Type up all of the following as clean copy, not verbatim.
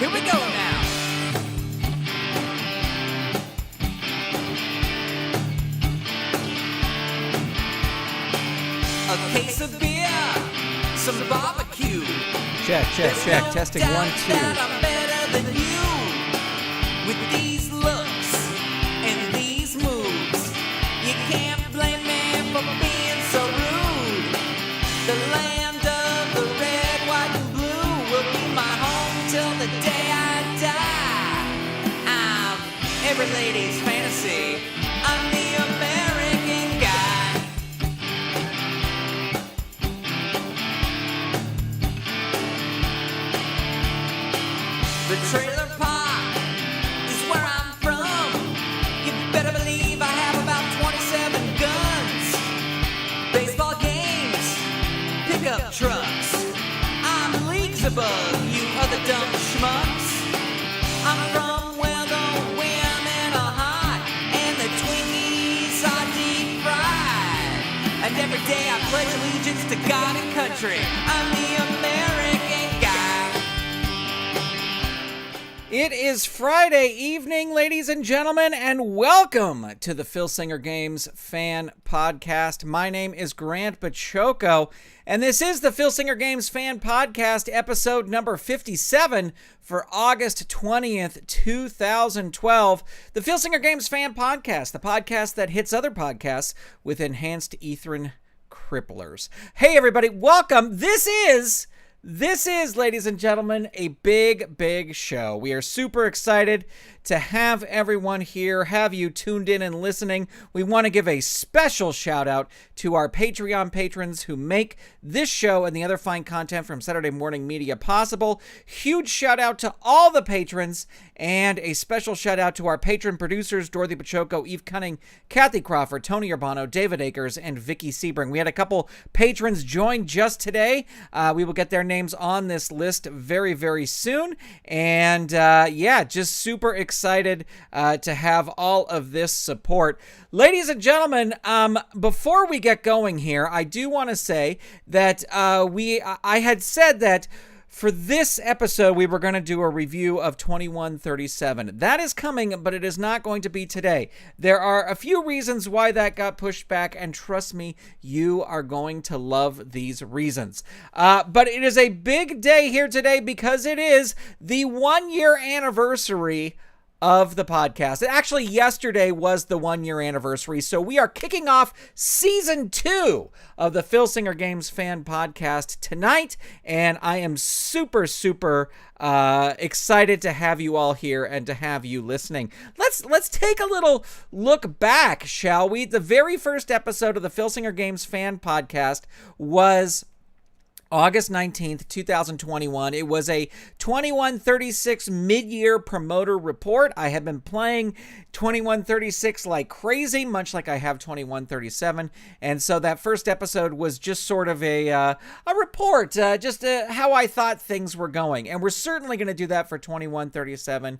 Here we go now. A case of beer, some barbecue. Check. Testing 1, 2. I'm better than you. With these looks and these moves, you can't blame me for being so rude. The land of the red, white, and blue will be my home till the day I die. I'm every lady's fantasy. I'm the American guy. The trailer park is where I'm from. You better believe I have about 27 guns. Baseball games, pickup trucks. I'm leagues above you other dumb schmucks. I'm from where the women are hot and the Twinkies are deep fried. And every day I pledge allegiance to God and country. I'm the American guy. It is Friday evening, ladies and gentlemen, and welcome to the Filsinger Games Fan Podcast. My name is Grant Bachoco, and this is the Filsinger Games Fan Podcast, episode number 57 for August 20th, 2012. The Filsinger Games Fan Podcast, the podcast that hits other podcasts with enhanced Ethern cripplers. Hey, everybody, welcome. This is, ladies and gentlemen, a big show. We are super excited to have everyone here, have you tuned in and listening. We want to give a special shout out to our Patreon patrons who make this show and the other fine content from Saturday Morning Media possible. Huge shout out to all the patrons, and a special shout out to our patron producers, Dorothy Pachoco, Eve Cunning, Kathy Crawford, Tony Urbano, David Akers, and Vicky Sebring. We had a couple patrons join just today. We will get their names on this list very soon. And just super excited to have all of this support. Ladies and gentlemen, before we get going here, I do want to say that I had said that for this episode, we were going to do a review of 2137. That is coming, but it is not going to be today. There are a few reasons why that got pushed back, and trust me, you are going to love these reasons. But it is a big day here today because it is the 1-year anniversary of the podcast. Actually, yesterday was the 1-year anniversary, so we are kicking off season 2 of the Filsinger Games Fan Podcast tonight, and I am super excited to have you all here and to have you listening. Let's take a little look back, shall we? The very first episode of the Filsinger Games Fan Podcast was August 19th, 2021. It was a 2136 mid-year promoter report. I have been playing 2136 like crazy, much like I have 2137. And so that first episode was just sort of a report, just how I thought things were going. And we're certainly going to do that for 2137.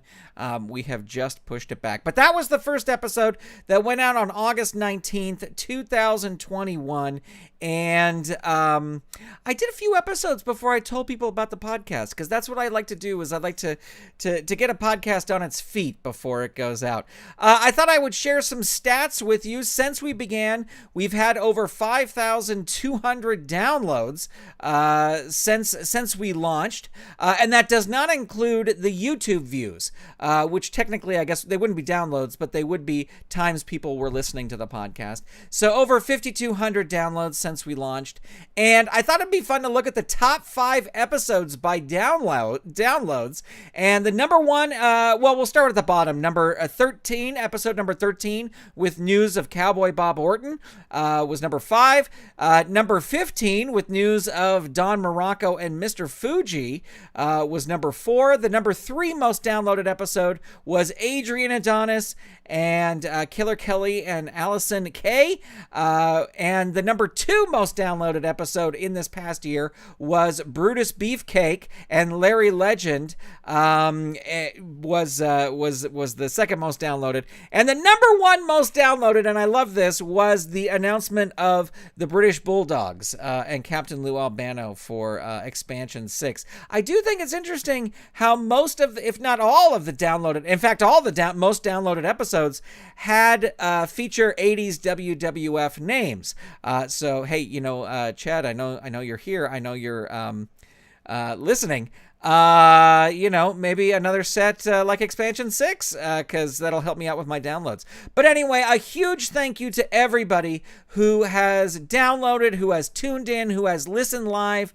We have just pushed it back. But that was the first episode that went out on August 19th, 2021. And I did a few episodes before I told people about the podcast, because that's what I like to do. Is I like to get a podcast on its feet before it goes out. I thought I would share some stats with you. Since we began, we've had over 5,200 downloads since we launched, and that does not include the YouTube views, which technically I guess they wouldn't be downloads, but they would be times people were listening to the podcast. So over 5,200 downloads since we launched, and I thought it'd be fun to look at the top 5 episodes by downloads, and the number one, we'll start at the bottom. Number 13, episode number 13, with news of Cowboy Bob Orton, was number 5. Number 15, with news of Don Morocco and Mr. Fuji, was number 4. The number 3 most downloaded episode was Adrian Adonis and Killer Kelly and Allison Kay. And the number 2 2 most downloaded episode in this past year was Brutus Beefcake, and Larry Legend was the second most downloaded. And the number 1 most downloaded, and I love this, was the announcement of the British Bulldogs and Captain Lou Albano for Expansion 6. I do think it's interesting how most of, if not all of the downloaded, in fact, all the most downloaded episodes had feature 80s WWF names. So, hey, Chad, I know you're here. I know you're listening. Maybe another set like Expansion 6, because that'll help me out with my downloads. But anyway, a huge thank you to everybody who has downloaded, who has tuned in, who has listened live.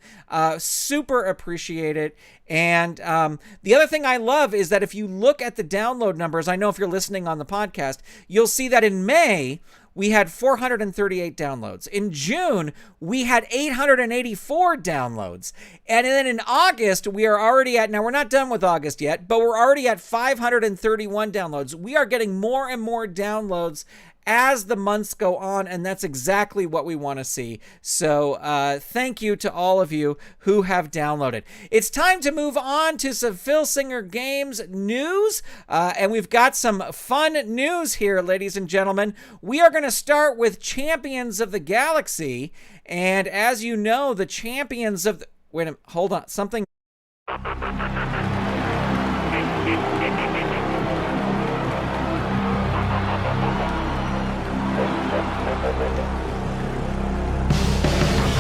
Super appreciate it. And the other thing I love is that if you look at the download numbers, I know if you're listening on the podcast, you'll see that in May, we had 438 downloads. In June, we had 884 downloads. And then in August, we are already at, now we're not done with August yet, but we're already at 531 downloads. We are getting more and more downloads as the months go on, and that's exactly what we want to see. So thank you to all of you who have downloaded. It's time to move on to some Filsinger Games news, and we've got some fun news here, ladies and gentlemen. We are going to start with Champions of the Galaxy, and as you know, the Champions of the... Wait a minute, hold on, something...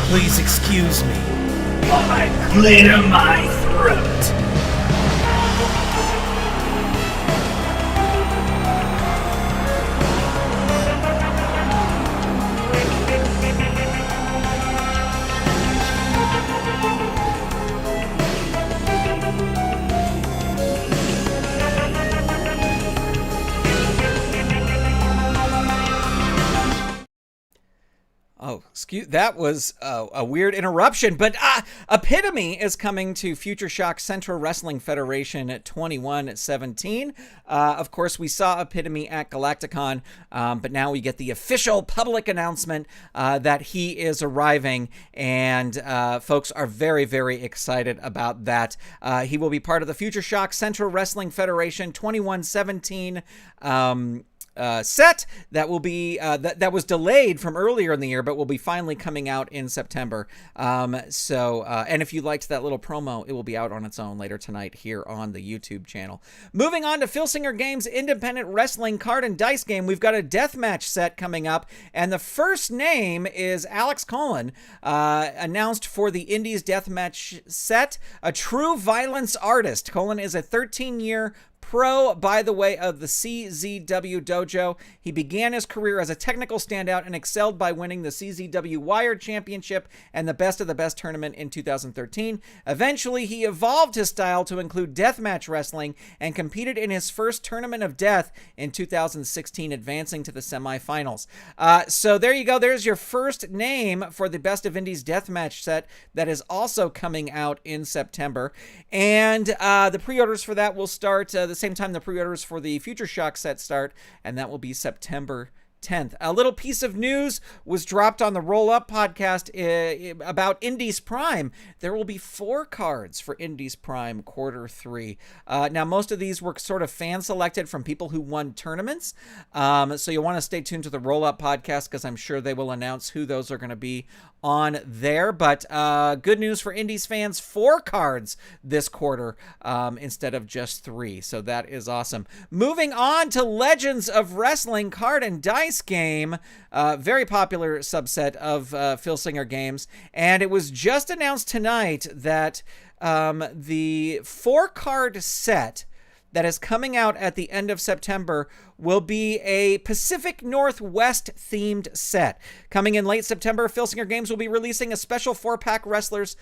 Please excuse me while I clear my throat. Oh, that was a weird interruption, but Epitome is coming to Future Shock Central Wrestling Federation at 2117. Of course, we saw Epitome at Galacticon, but now we get the official public announcement that he is arriving, and folks are very, very excited about that. He will be part of the Future Shock Central Wrestling Federation 2117 set that will be that was delayed from earlier in the year, but will be finally coming out in September. And if you liked that little promo, it will be out on its own later tonight here on the YouTube channel. Moving on to Filsinger Games Independent Wrestling Card and Dice Game, we've got a deathmatch set coming up, and the first name is Alex Cullen, announced for the Indies Deathmatch set, a true violence artist. Cullen is a 13-year pro by the way of the CZW Dojo. He began his career as a technical standout and excelled by winning the CZW Wired Championship and the Best of the Best tournament in 2013. Eventually, he evolved his style to include deathmatch wrestling and competed in his first Tournament of Death in 2016, advancing to the semifinals. So there you go. There's your first name for the Best of Indies deathmatch set that is also coming out in September. And the pre-orders for that will start the same time the pre-orders for the Future Shock set start, and that will be September 10th. A little piece of news was dropped on the Roll Up podcast about Indies Prime. There will be 4 cards for Indies Prime Quarter 3. Now, most of these were sort of fan-selected from people who won tournaments, so you'll want to stay tuned to the Roll Up podcast because I'm sure they will announce who those are going to be on there. But good news for Indies fans, 4 cards this quarter instead of just 3, so that is awesome. Moving on to Legends of Wrestling Card and Dice Game, very popular subset of Filsinger Games, and it was just announced tonight that the 4-card set that is coming out at the end of September will be a Pacific Northwest themed set. Coming in late September, Filsinger Games will be releasing a special 4-pack of wrestlers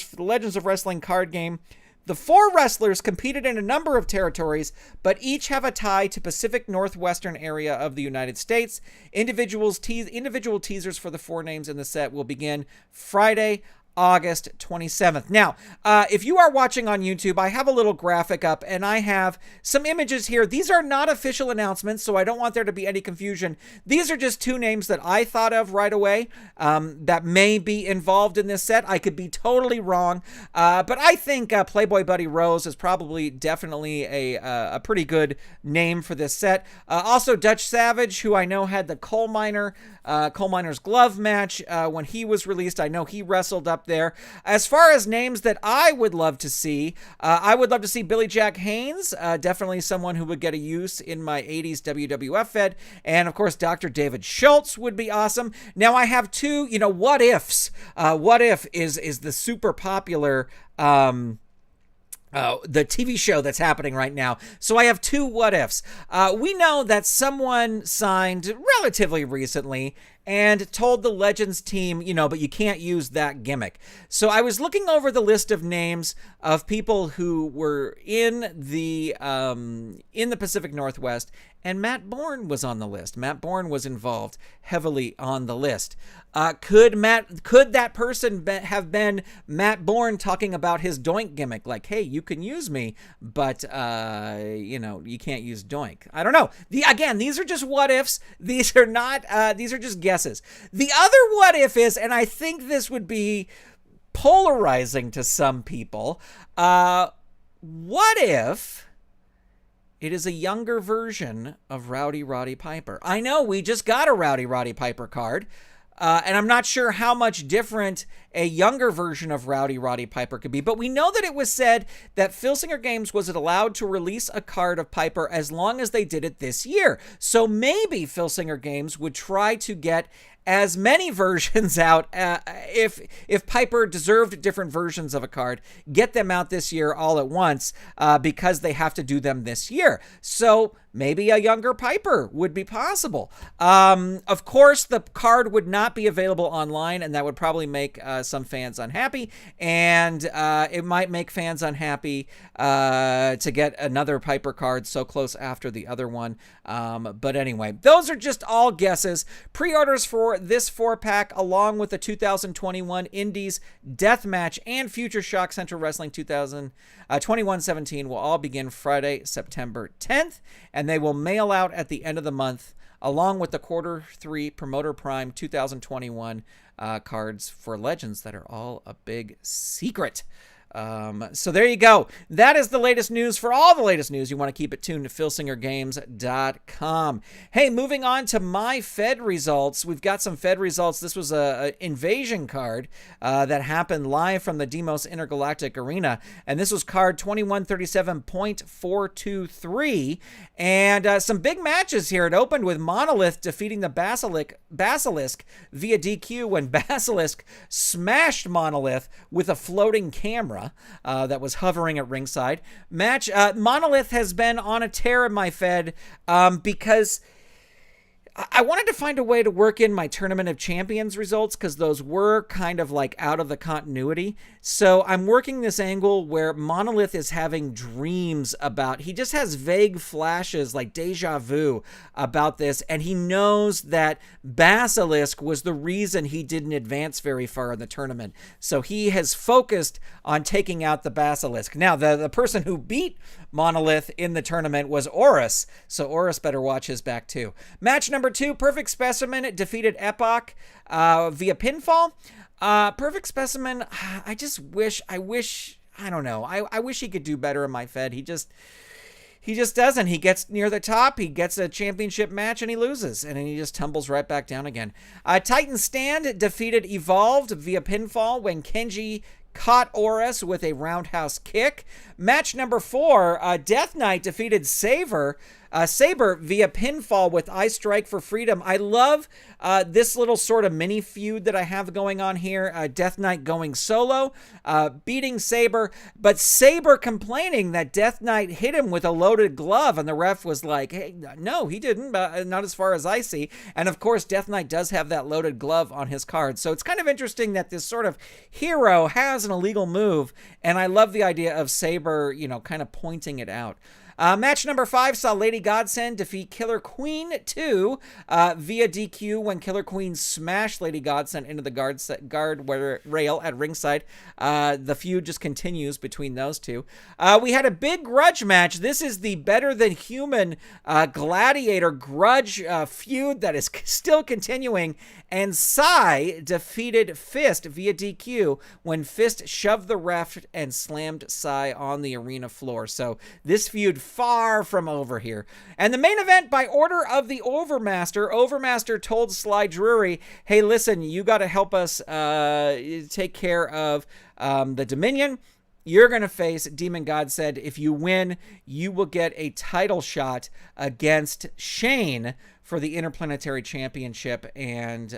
for the Legends of Wrestling card game. The 4 wrestlers competed in a number of territories, but each have a tie to Pacific Northwestern area of the United States. Individual teasers for the 4 names in the set will begin Friday, August 27th. Now, if you are watching on YouTube, I have a little graphic up and I have some images here. These are not official announcements, so I don't want there to be any confusion. These are just two names that I thought of right away that may be involved in this set. I could be totally wrong, but I think Playboy Buddy Rose is probably definitely a pretty good name for this set. Also, Dutch Savage, who I know had the Coal Miner's Glove match when he was released. I know he wrestled up there. As far as names that I would love to see, I would love to see Billy Jack Haynes, definitely someone who would get a use in my 80s WWF Fed. And of course, Dr. David Schultz would be awesome. Now I have two, what ifs. What If is the super popular the TV show that's happening right now. So I have two what ifs. We know that someone signed relatively recently and told the Legends team, but you can't use that gimmick. So I was looking over the list of names of people who were in the Pacific Northwest, and Matt Bourne was on the list. Matt Bourne was involved heavily on the list. Could that person have been Matt Bourne talking about his Doink gimmick? Like, hey, you can use me, but you can't use Doink. I don't know. These are just what ifs. These are not. These are just guesses. The other what if is, and I think this would be polarizing to some people. What if it is a younger version of Rowdy Roddy Piper? I know we just got a Rowdy Roddy Piper card. And I'm not sure how much different a younger version of Rowdy Roddy Piper could be, but we know that it was said that Filsinger Games was allowed to release a card of Piper as long as they did it this year. So maybe Filsinger Games would try to get as many versions out. If Piper deserved different versions of a card, get them out this year all at once because they have to do them this year. So maybe a younger Piper would be possible. Of course, the card would not be available online, and that would probably make some fans unhappy. And it might make fans unhappy to get another Piper card so close after the other one. But anyway, those are just all guesses. Pre-orders for this 4-pack, along with the 2021 Indies Deathmatch and Future Shock Central Wrestling 2021-17 will all begin Friday, September 10th, and they will mail out at the end of the month, along with the Q3 Promoter Prime 2021 cards for Legends that are all a big secret. So there you go. That is the latest news. For all the latest news, you want to keep it tuned to filsingergames.com. Hey, moving on to my Fed results. We've got some Fed results. This was a Invasion card that happened live from the Demos Intergalactic Arena, and this was card 2137.423. And some big matches here. It opened with Monolith defeating the Basilisk via DQ when Basilisk smashed Monolith with a floating camera that was hovering at ringside. Monolith has been on a tear in my Fed because I wanted to find a way to work in my Tournament of Champions results because those were kind of like out of the continuity. So I'm working this angle where Monolith is having dreams about, he just has vague flashes like deja vu about this, and he knows that Basilisk was the reason he didn't advance very far in the tournament. So he has focused on taking out the Basilisk. Now, the person who beat Monolith in the tournament was Horus, so Horus better watch his back too. Match number 2, Perfect Specimen defeated Epoch via pinfall. Perfect Specimen, I wish he could do better in my Fed. He just doesn't. He gets near the top, he gets a championship match, and he loses, and then he just tumbles right back down again. Titan Stand defeated Evolved via pinfall when Kenji caught Horus with a roundhouse kick. Match number 4, Death Knight defeated Saber via pinfall with I Strike for Freedom. I love this little sort of mini feud that I have going on here. Death Knight going solo, beating Saber, but Saber complaining that Death Knight hit him with a loaded glove, and the ref was like, hey, no, he didn't, not as far as I see. And of course, Death Knight does have that loaded glove on his card. So it's kind of interesting that this sort of hero has an illegal move, and I love the idea of Saber, kind of pointing it out. Match number 5 saw Lady Godsend defeat Killer Queen 2 via DQ when Killer Queen smashed Lady Godsend into the guard rail at ringside. The feud just continues between those two. We had a big grudge match. This is the Better Than Human Gladiator grudge feud that is still continuing, and Sai defeated Fist via DQ when Fist shoved the ref and slammed Sai on the arena floor. So this feud far from over here. And the main event, by order of the Overmaster told Sly Drury, hey, listen, you got to help us take care of the Dominion. You're going to face Demon God said, if you win, you will get a title shot against Shayne for the Interplanetary Championship, and,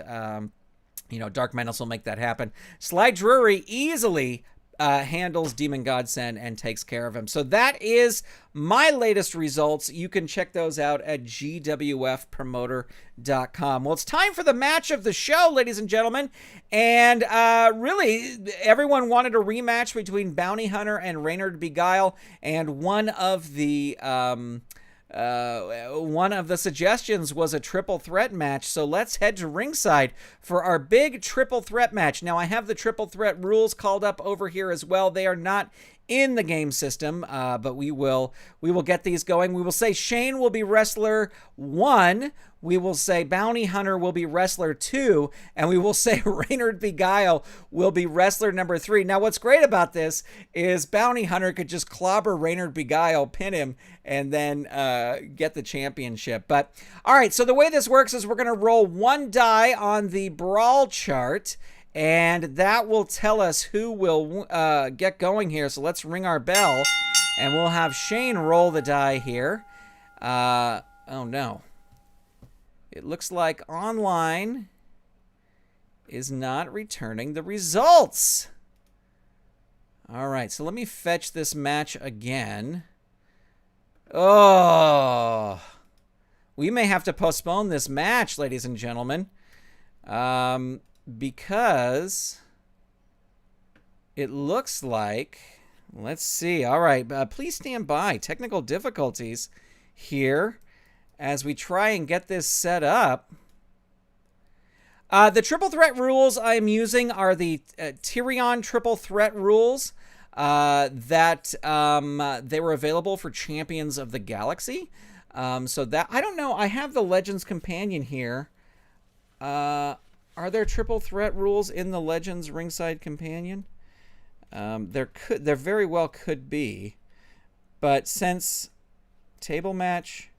Dark Menace will make that happen. Sly Drury easily handles Demon Godsend and takes care of him. So that is my latest results. You can check those out at gwfpromoter.com. Well, it's time for the match of the show, ladies and gentlemen. And really, everyone wanted a rematch between Bounty Hunter and Reynard Guile, and one of the suggestions was a triple threat match, so let's head to ringside for our big triple threat match. Now, I have the triple threat rules called up over here as well. They are not in the game system, but we will get these going. We will say Shayne will be wrestler 1. We will say Bounty Hunter will be wrestler 2, and we will say Reynard Guile will be wrestler number 3. Now, what's great about this is Bounty Hunter could just clobber Reynard Guile, pin him, and then get the championship. But, all right, so the way this works is we're going to roll one die on the brawl chart, and that will tell us who will get going here. So let's ring our bell, and we'll have Shayne roll the die here. Oh, no. It looks like online is not returning the results. All right, so let me fetch this match again. Oh, we may have to postpone this match, ladies and gentlemen, because it looks like, let's see. All right, please stand by. Technical difficulties here as we try and get this set up. The triple threat rules I'm using are the Tyrion triple threat rules that they were available for Champions of the Galaxy. So that, I don't know, I have the Legends Companion here. Are there triple threat rules in the Legends Ringside Companion? There very well could be. But since table match,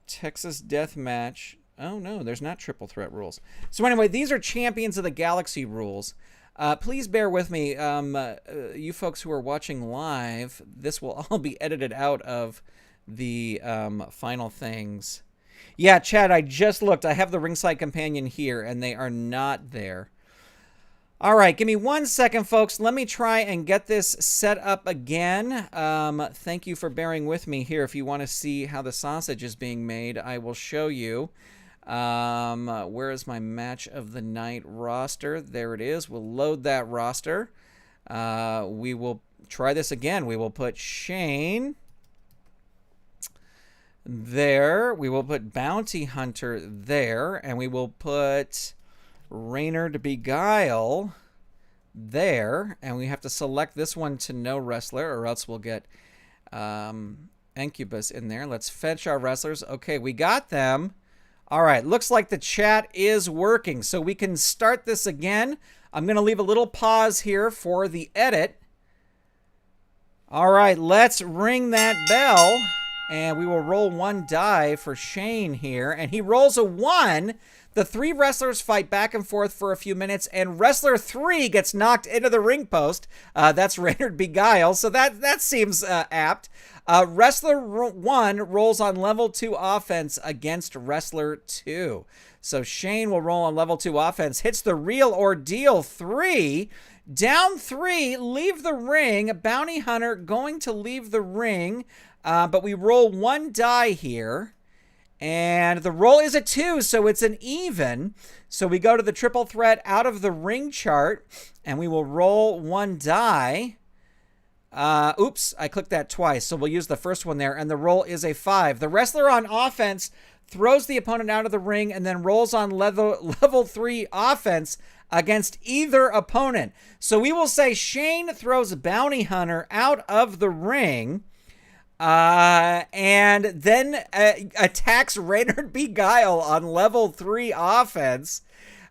Texas Death Match. Oh, no, there's not triple threat rules. So anyway, these are Champions of the Galaxy rules. Please bear with me. You folks who are watching live, this will all be edited out of the final things. Yeah, Chad, I just looked. I have the Ringside Companion here, and they are not there. All right, give me 1 second, folks. Let me try and get this set up again. Thank you for bearing with me here. If you want to see how the sausage is being made, I will show you. Where is my match of the night roster? There it is. We'll load that roster. We will try this again. We will put Shayne there. We will put Bounty Hunter there. And we will put Reynard Guile there, and we have to select this one to no wrestler, or else we'll get Incubus in there. Let's fetch our wrestlers. Okay, we got them. All right, looks like the chat is working, so we can start this again. I'm going to leave a little pause here for the edit. All right, let's ring that bell, and we will roll one die for Shayne here, and he rolls a 1. The 3 wrestlers fight back and forth for a few minutes, and wrestler 3 gets knocked into the ring post. That's Reynard Guile, so that seems apt. Wrestler 1 rolls on level 2 offense against wrestler 2. So Shayne will roll on level 2 offense, hits the Real Ordeal 3, down 3, leave the ring. Bounty Hunter going to leave the ring, but we roll 1 die here. And the roll is a 2, so it's an even. So we go to the triple threat out of the ring chart, and we will roll 1 die. Oops, I clicked that twice, so we'll use the first one there, and the roll is a 5. The wrestler on offense throws the opponent out of the ring and then rolls on level 3 offense against either opponent. So we will say Shayne throws Bounty Hunter out of the ring, and then attacks Reynard B. Guile on level 3 offense,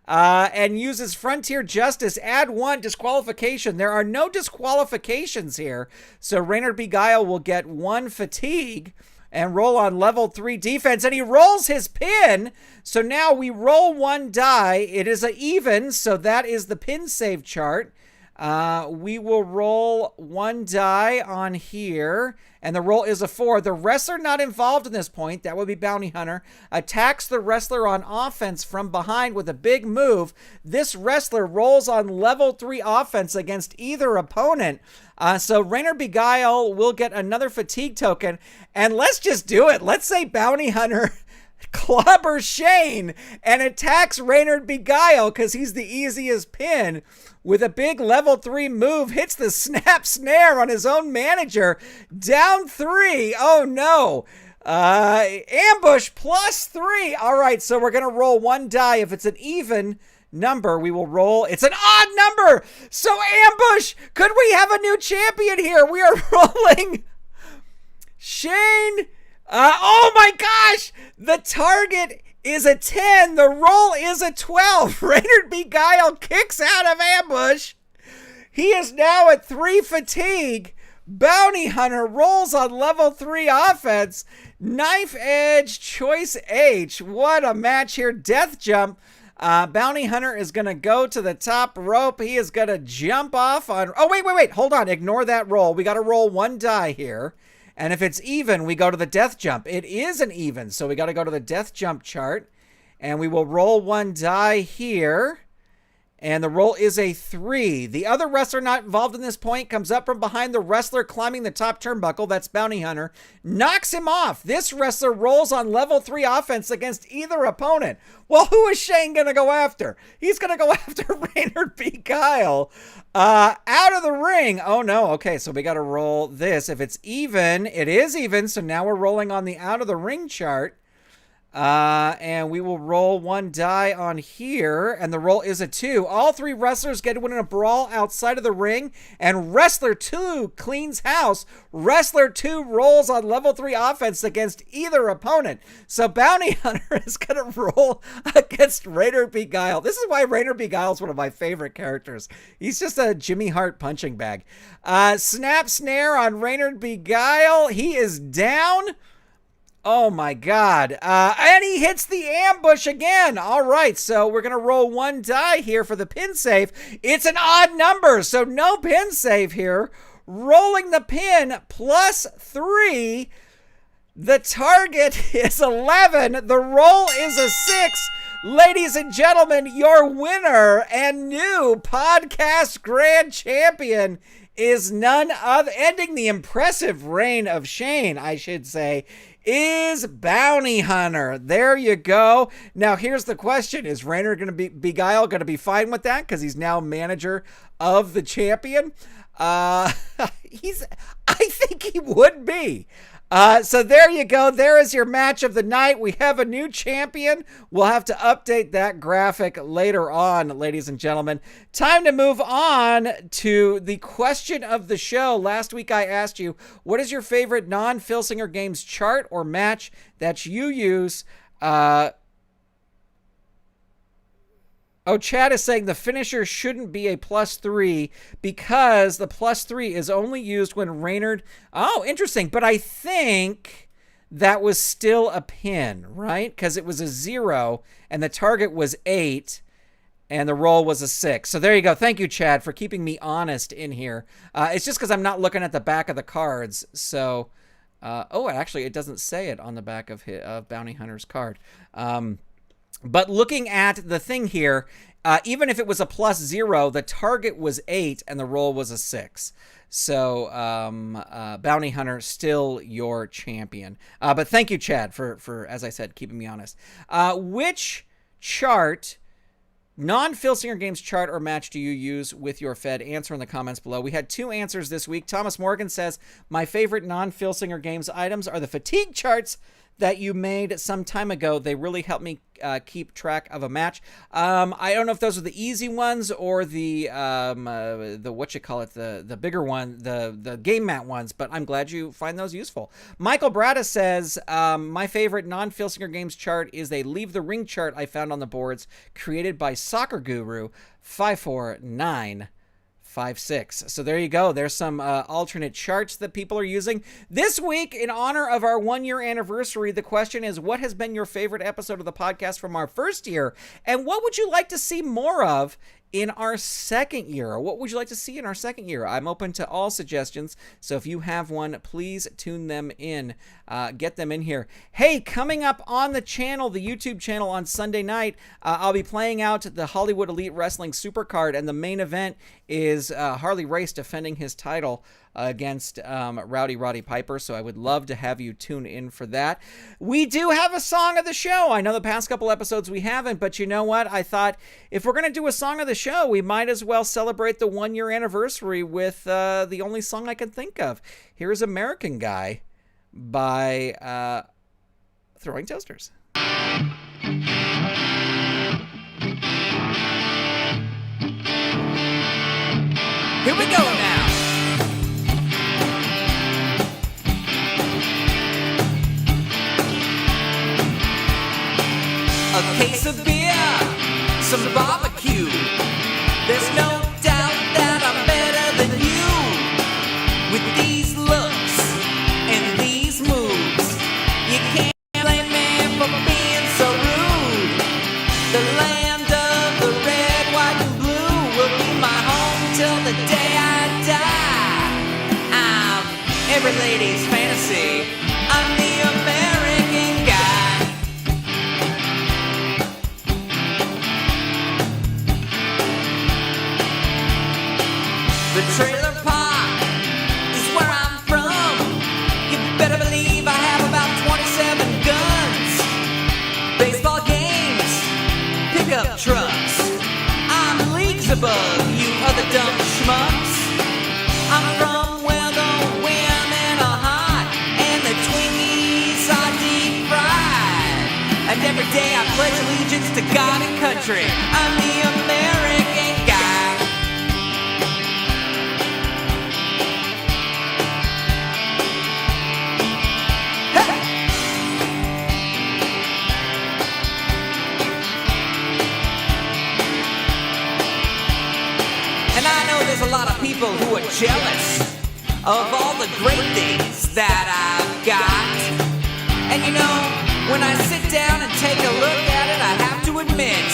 and uses Frontier Justice, add 1 disqualification. There are no disqualifications here, so Reynard B. Guile will get 1 fatigue and roll on level 3 defense, and he rolls his pin. So now we roll 1 die. It is an even, so that is the pin save chart. We will roll 1 die on here, and the roll is a 4. The wrestler not involved in this point, that would be Bounty Hunter, attacks the wrestler on offense from behind with a big move. This wrestler rolls on level 3 offense against either opponent. So Reynard B. Guile will get another fatigue token, and let's just do it. Let's say Bounty Hunter clobbers Shayne and attacks Reynard B. Guile because he's the easiest pin with a big level 3 move, hits the snap snare on his own manager, down 3. Oh no. Ambush plus 3. All right, so we're going to roll 1 die. If it's an even number, we will roll. It's an odd number. So ambush. Could we have a new champion here? We are rolling Shayne. Oh my gosh. The target is a 10. The roll is a 12. Reynard B. Guile kicks out of ambush. He is now at 3 fatigue. Bounty Hunter rolls on level 3 offense. Knife Edge, Choice H. What a match here. Death Jump. Bounty Hunter is going to go to the top rope. He is going to jump off on... Oh, wait. Hold on. Ignore that roll. We got to roll 1 die here. And if it's even, we go to the death jump. It is an even, so we got to go to the death jump chart. And we will roll 1 die here. And the roll is a 3. The other wrestler not involved in this point comes up from behind the wrestler climbing the top turnbuckle. That's Bounty Hunter. Knocks him off. This wrestler rolls on level 3 offense against either opponent. Well, who is Shayne going to go after? He's going to go after Reynard B. Guile. Out of the ring. Oh, no. Okay, so we got to roll this. If it's even, it is even. So now we're rolling on the out of the ring chart. And we will roll 1 die on here, and the roll is a 2. All 3 wrestlers get to win in a brawl outside of the ring, and Wrestler 2 cleans house. Wrestler 2 rolls on level 3 offense against either opponent. So Bounty Hunter is going to roll against Reynard B. Guile. This is why Reynard B. Guile is one of my favorite characters. He's just a Jimmy Hart punching bag. Snap snare on Reynard B. Guile. He is down. Oh my God. And he hits the ambush again. All right, so we're going to roll 1 die here for the pin save. It's an odd number, so no pin save here. Rolling the pin plus 3. The target is 11. The roll is a 6. Ladies and gentlemen, your winner and new podcast grand champion is none other, ending the impressive reign of Shayne, I should say, is Bounty Hunter. There you go. Now, here's the question. Is Reynard going to be Guile going to be fine with that because he's now manager of the champion? I think he would be. So there you go. There is your match of the night. We have a new champion. We'll have to update that graphic later on, ladies and gentlemen. Time to move on to the question of the show. Last week I asked you, what is your favorite non-Filsinger Games chart or match that you use? Chad is saying the finisher shouldn't be a plus 3 because the plus 3 is only used when Reynard... Oh, interesting. But I think that was still a pin, right? Because it was a 0 and the target was 8 and the roll was a 6. So there you go. Thank you, Chad, for keeping me honest in here. It's just because I'm not looking at the back of the cards. So, actually, it doesn't say it on the back of Bounty Hunter's card. But looking at the thing here, even if it was a plus 0, the target was 8 and the roll was a 6. So Bounty Hunter, still your champion. But thank you, Chad, for, as I said, keeping me honest. Which chart non-Filsinger Games chart or match do you use with your Fed? Answer in the comments below. We had 2 answers this week. Thomas Morgan says, my favorite non-Filsinger Games items are the fatigue charts that you made some time ago. They really help me keep track of a match. I don't know if those are the easy ones or the the bigger one, the game mat ones, but I'm glad you find those useful. Michael Brada says, my favorite non-Filsinger Games chart is a Leave the Ring chart I found on the boards created by Soccer Guru 54956. So there you go. There's some alternate charts that people are using. This week, in honor of our 1-year anniversary, the question is, what has been your favorite episode of the podcast from our first year? And what would you like to see more of in our second year? What would you like to see in our second year? I'm open to all suggestions, so if you have one, please tune them in. Get them in here. Hey, coming up on the channel, the YouTube channel on Sunday night, I'll be playing out the Hollywood Elite Wrestling Supercard, and the main event is Harley Race defending his title against Rowdy Roddy Piper, so I would love to have you tune in for that. We do have a song of the show. I know the past couple episodes we haven't, but you know what? I thought if we're going to do a song of the show, we might as well celebrate the 1-year anniversary with the only song I can think of. Here's American Guy by Throwing Toasters. Here we go now. A case of beer, some barbecue. There's no doubt that I'm better than you. With these looks and these moves, you can't blame me for being so rude. The land of the red, white, and blue will be my home till the day I die. I'm every lady's fantasy. I'm the American guy. The trailer park is where I'm from. You better believe I have about 27 guns, baseball games, pickup trucks. I'm leagues above you other dumb schmucks. I'm from where the women are hot and the Twinkies are deep fried. And every day I pledge allegiance to God and country. I'm the American guy. There's a lot of people who are jealous of all the great things that I've got. And you know, when I sit down and take a look at it, I have to admit,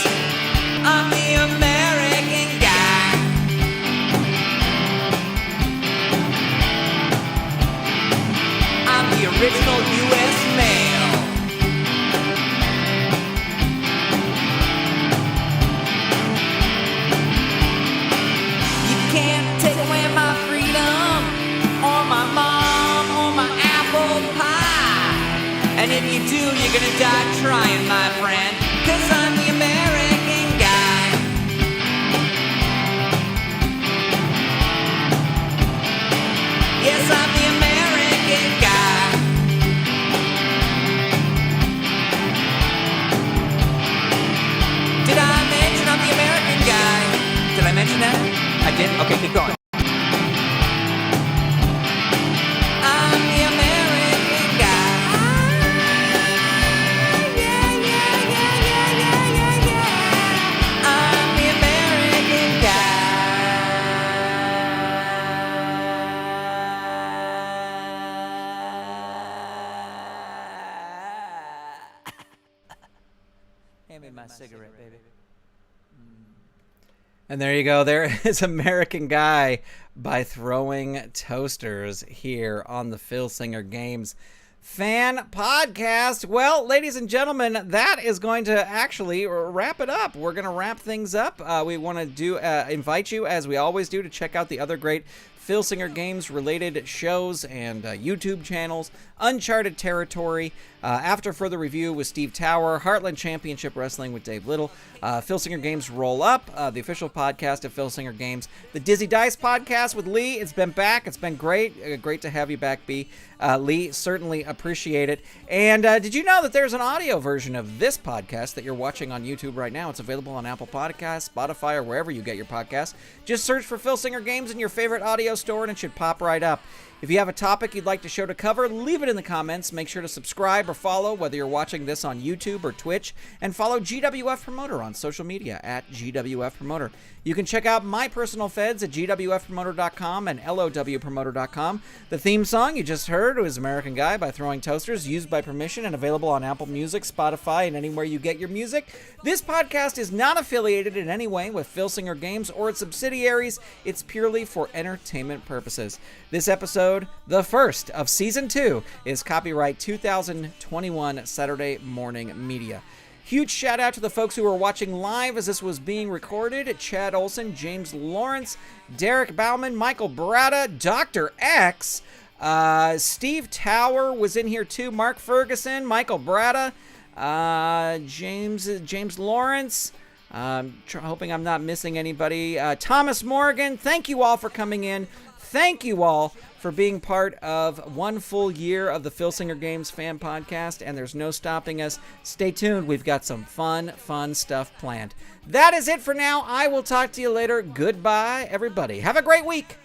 I'm the American guy. I'm the original U.S. male. Can't take away my freedom, or my mom, or my apple pie. And if you do, you're gonna die trying, my friend, 'cause I'm the American guy. Yes, I'm the American guy. Did I mention I'm the American guy? Did I mention that? I did? Okay, keep going. I'm the American guy. Yeah, yeah, yeah, yeah, yeah, yeah. I'm the American guy. Hand me my cigarette, baby. And there you go. There is American Guy by Throwing Toasters here on the Filsinger Games Fan Podcast. Well, ladies and gentlemen, that is going to actually wrap it up. We're going to wrap things up. We want to invite you, as we always do, to check out the other great Filsinger Games related shows and YouTube channels, Uncharted Territory, After Further Review with Steve Tower, Heartland Championship Wrestling with Dave Little, Filsinger Games Roll Up, the official podcast of Filsinger Games, the Dizzy Dice podcast with Lee. It's been back. It's been great. Great to have you back, B. Lee, certainly appreciate it. And did you know that there's an audio version of this podcast that you're watching on YouTube right now? It's available on Apple Podcasts, Spotify, or wherever you get your podcasts. Just search for Filsinger Games in your favorite audio store and it should pop right up. If you have a topic you'd like the show to cover, leave it in the comments. Make sure to subscribe or follow, whether you're watching this on YouTube or Twitch, and follow GWF Promoter on social media at GWF Promoter. You can check out my personal feds at gwfpromoter.com and lowpromoter.com. The theme song you just heard was American Guy by Throwing Toasters, used by permission and available on Apple Music, Spotify, and anywhere you get your music. This podcast is not affiliated in any way with Filsinger Games or its subsidiaries. It's purely for entertainment purposes. This episode, the first of Season 2, is copyright 2021 Saturday Morning Media. Huge shout out to the folks who were watching live as this was being recorded. Chad Olson, James Lawrence, Derek Bauman, Michael Barata, Dr. X, Steve Tower was in here too, Mark Ferguson, Michael Barata, James Lawrence, hoping I'm not missing anybody, Thomas Morgan. Thank you all for coming in. Thank you all for being part of one full year of the Filsinger Games Fan Podcast, and there's no stopping us. Stay tuned. We've got some fun stuff planned. That is it for now. I will talk to you later. Goodbye, everybody. Have a great week.